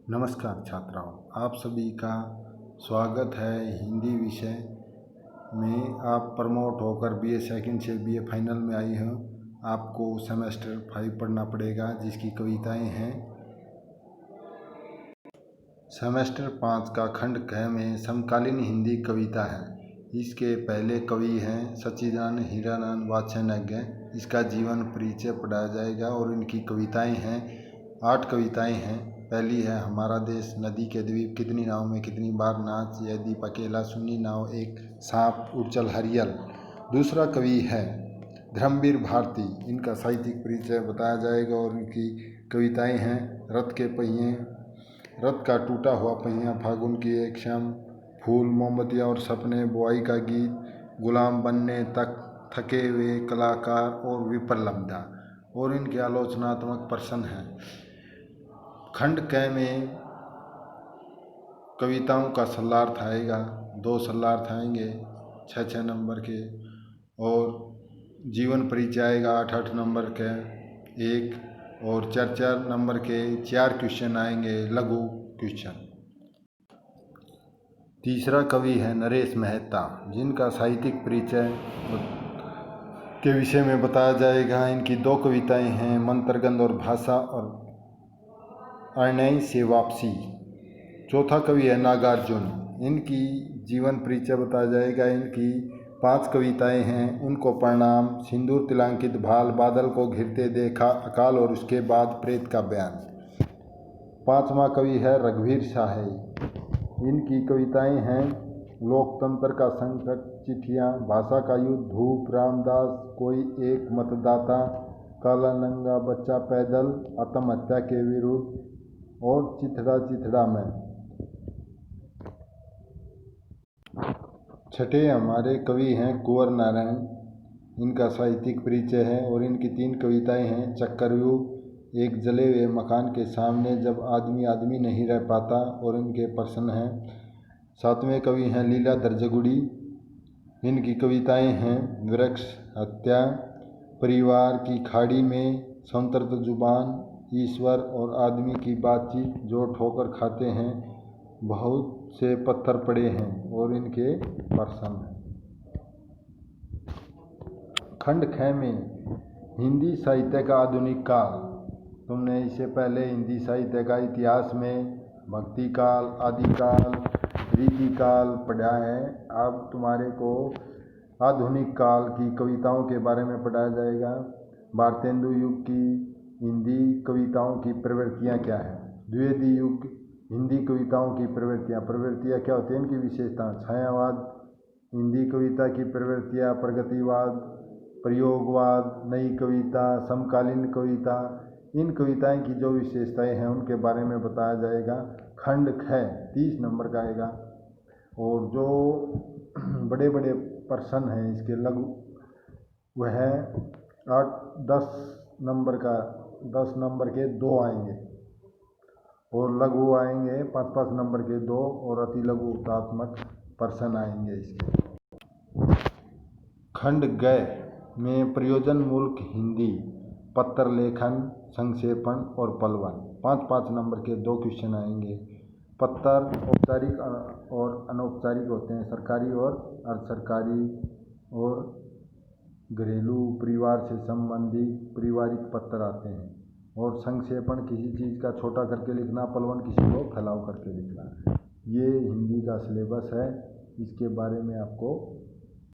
नमस्कार छात्राओं, आप सभी का स्वागत है हिंदी विषय में। आप प्रमोट होकर बीए सेकंड से बीए फाइनल में आई हो। आपको सेमेस्टर 5 पढ़ना पड़ेगा, जिसकी कविताएं हैं। सेमेस्टर 5 का खंड ख में समकालीन हिंदी कविता है। इसके पहले कवि हैं सच्चिदानंद हीरानंद वात्स्यज्ञ। इसका जीवन परिचय पढ़ाया जाएगा और इनकी कविताएं हैं। 8 कविताएं हैं। पहली है हमारा देश, नदी के द्वीप, कितनी नाव में कितनी बार नाच, यह दीप अकेला, सुनी नाव एक, सांप, उड़चल हरियल। दूसरा कवि है धर्मवीर भारती। इनका साहित्यिक परिचय बताया जाएगा और इनकी कविताएं हैं। रथ के पहिए, रथ का टूटा हुआ पहिया, फागुन की एक शाम, फूल, मोमबत्तियाँ और सपने, बुआई का गीत, गुलाम बनने तक, थके हुए कलाकार और विप्रलब्धा। और इनके आलोचनात्मक प्रश्न हैं। खंड क में कविताओं का सल्लार्थ आएगा। 2 सल्लार्थ आएंगे 6 नंबर के, और जीवन परिचय आएगा 8 नंबर के 1, और 4 नंबर के 4 क्वेश्चन आएंगे, लघु क्वेश्चन। तीसरा कवि है नरेश मेहता, जिनका साहित्यिक परिचय के विषय में बताया जाएगा। इनकी 2 कविताएं हैं, मंत्रगंध और भाषा और अरण्य से वापसी। चौथा कवि है नागार्जुन। इनकी जीवन परिचय बताया जाएगा। इनकी 5 कविताएं हैं, उनको प्रणाम, सिंदूर तिलंकित भाल, बादल को घिरते देखा, अकाल और उसके बाद प्रेत का बयान। 5वां कवि है रघुवीर शाही। इनकी कविताएं हैं लोकतंत्र का संकट, चिट्ठियाँ, भाषा का युद्ध, धूप, रामदास, कोई एक मतदाता, काला नंगा बच्चा पैदल, आत्महत्या के विरुद्ध, और चिथड़ा चिथड़ा में। छठे हमारे कवि हैं कुंवर नारायण। इनका साहित्यिक परिचय है और इनकी 3 कविताएं हैं, चक्रव्यूह, एक जले हुए मकान के सामने, जब आदमी आदमी नहीं रह पाता, और इनके प्रश्न हैं। 7वें कवि हैं लीलाधर जगुड़ी। इनकी कविताएं हैं वृक्ष, हत्या, परिवार की खाड़ी में, संतर्त जुबान, ईश्वर और आदमी की बातचीत, जो ठोकर खाते हैं, बहुत से पत्थर पड़े हैं, और इनके प्रश्न हैं। खंड ख में हिंदी साहित्य का आधुनिक काल। तुमने इससे पहले हिंदी साहित्य का इतिहास में भक्ति काल, आदिकाल, रीतिकाल पढ़ा है। अब तुम्हारे को आधुनिक काल की कविताओं के बारे में पढ़ाया जाएगा। भारतेंदु युग की हिंदी कविताओं की प्रवृत्तियाँ क्या हैं। द्विवेदी युग हिंदी कविताओं की प्रवृत्तियाँ क्या होती हैं, इनकी विशेषता। छायावाद हिंदी कविता की प्रवृत्तियाँ, प्रगतिवाद, प्रयोगवाद, नई कविता, समकालीन कविता। इन कविताएं की जो विशेषताएं हैं उनके बारे में बताया जाएगा। खंड ख 30 नंबर का आएगा, और जो बड़े बड़े प्रश्न हैं इसके लघु, वह 10 नंबर का, 10 नंबर के 2 आएंगे, और लघु आएंगे 5 नंबर के 2, और अति लघु उत्तरात्मक प्रश्न आएंगे इसके। खंड ग में प्रयोजनमूलक हिंदी, पत्र लेखन, संक्षेपण और पलवन। 5 नंबर के 2 क्वेश्चन आएंगे। पत्र औपचारिक और अनौपचारिक होते हैं, सरकारी और अर्ध सरकारी, और घरेलू परिवार से संबंधित पारिवारिक पत्र आते हैं। और संक्षेपण किसी चीज़ का छोटा करके लिखना, पलवन किसी को फैलाव करके लिखना। ये हिंदी का सिलेबस है, इसके बारे में आपको